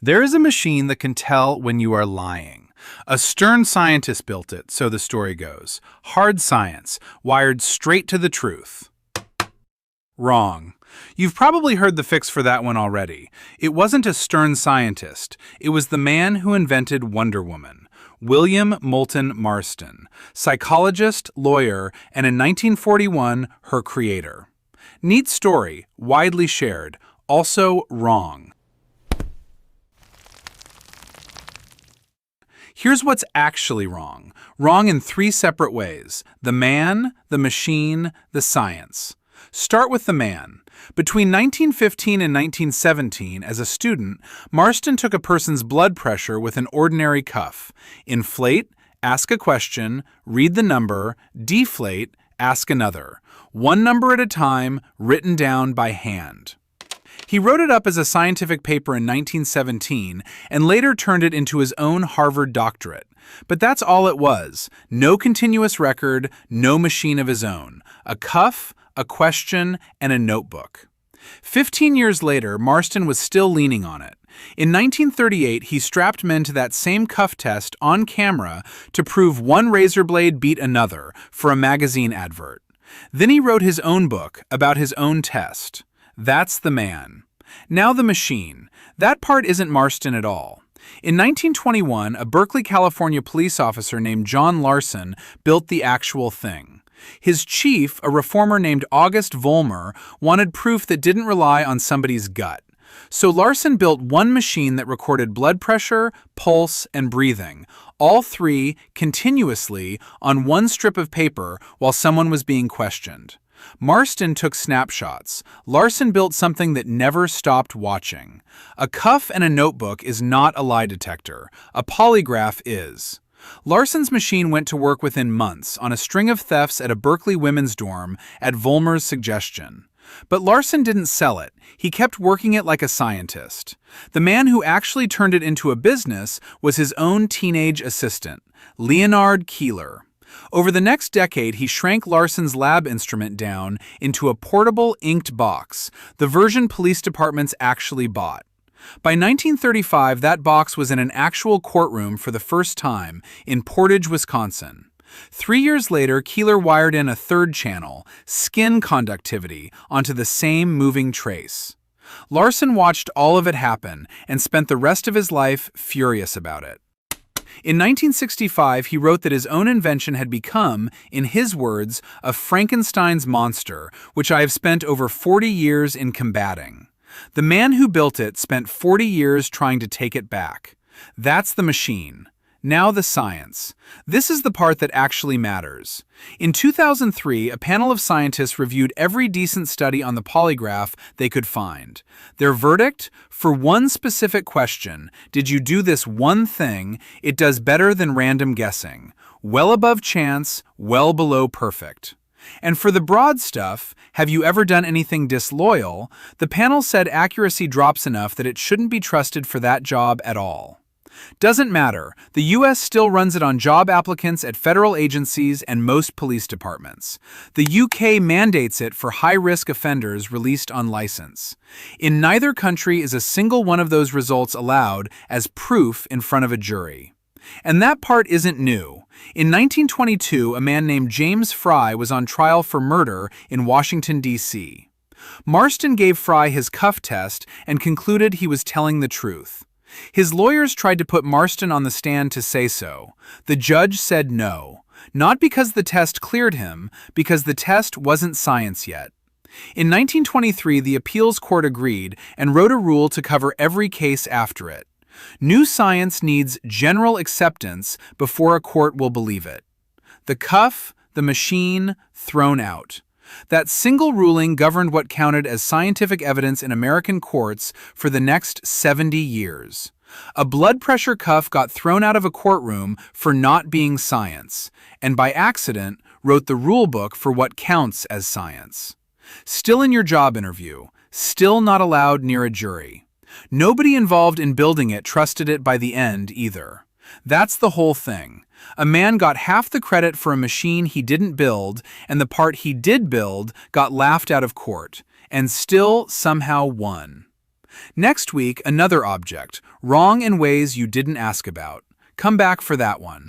There is a machine that can tell when you are lying. A stern scientist built it, so the story goes. Hard science, wired straight to the truth. Wrong. You've probably heard the fix for that one already. It wasn't a stern scientist. It was the man who invented Wonder Woman. William Moulton Marston, psychologist, lawyer, and in 1941, her creator. Neat story, widely shared, also wrong. Here's what's actually wrong. Wrong in three separate ways: the man, the machine, the science. Start with the man. Between 1915 and 1917, as a student, Marston took a person's blood pressure with an ordinary cuff. Inflate, ask a question, read the number, deflate, ask another. One number at a time, written down by hand. He wrote it up as a scientific paper in 1917 and later turned it into his own Harvard doctorate. But that's all it was. No continuous record, no machine of his own. A cuff, a question, and a notebook. 15 years later, Marston was still leaning on it. In 1938, he strapped men to that same cuff test on camera to prove one razor blade beat another for a magazine advert. Then he wrote his own book about his own test. That's the man. Now the machine. That part isn't Marston at all. In 1921, a Berkeley, California police officer named John Larson built the actual thing. His chief, a reformer named August Vollmer, wanted proof that didn't rely on somebody's gut. So Larson built one machine that recorded blood pressure, pulse, and breathing, all three continuously on one strip of paper while someone was being questioned. Marston took snapshots. Larson built something that never stopped watching. A cuff and a notebook is not a lie detector. A polygraph is. Larson's machine went to work within months on a string of thefts at a Berkeley women's dorm at Vollmer's suggestion. But Larson didn't sell it. He kept working it like a scientist. The man who actually turned it into a business was his own teenage assistant, Leonarde Keeler. Over the next decade, he shrank Larson's lab instrument down into a portable inked box, the version police departments actually bought. By 1935, that box was in an actual courtroom for the first time in Portage, Wisconsin. 3 years later, Keeler wired in a third channel, skin conductivity, onto the same moving trace. Larson watched all of it happen and spent the rest of his life furious about it. In 1965, he wrote that his own invention had become, in his words, a Frankenstein's monster, which I have spent over 40 years in combating. The man who built it spent 40 years trying to take it back. That's the machine. Now the science. This is the part that actually matters. In 2003, a panel of scientists reviewed every decent study on the polygraph they could find. Their verdict? For one specific question, did you do this one thing, it does better than random guessing. Well above chance, well below perfect. And for the broad stuff, have you ever done anything disloyal? The panel said accuracy drops enough that it shouldn't be trusted for that job at all. Doesn't matter. The U.S. still runs it on job applicants at federal agencies and most police departments. The UK mandates it for high-risk offenders released on license. In neither country is a single one of those results allowed as proof in front of a jury. And that part isn't new. In 1922, a man named James Frye was on trial for murder in Washington, D.C. Marston gave Frye his cuff test and concluded he was telling the truth. His lawyers tried to put Marston on the stand to say so. The judge said no, not because the test cleared him, because the test wasn't science yet. In 1923, the appeals court agreed and wrote a rule to cover every case after it. New science needs general acceptance before a court will believe it. The cuff, the machine, thrown out. That single ruling governed what counted as scientific evidence in American courts for the next 70 years. A blood pressure cuff got thrown out of a courtroom for not being science, and by accident wrote the rule book for what counts as science. Still in your job interview, still not allowed near a jury. Nobody involved in building it trusted it by the end either. That's the whole thing. A man got half the credit for a machine he didn't build, and the part he did build got laughed out of court, and still somehow won. Next week, another object, wrong in ways you didn't ask about. Come back for that one.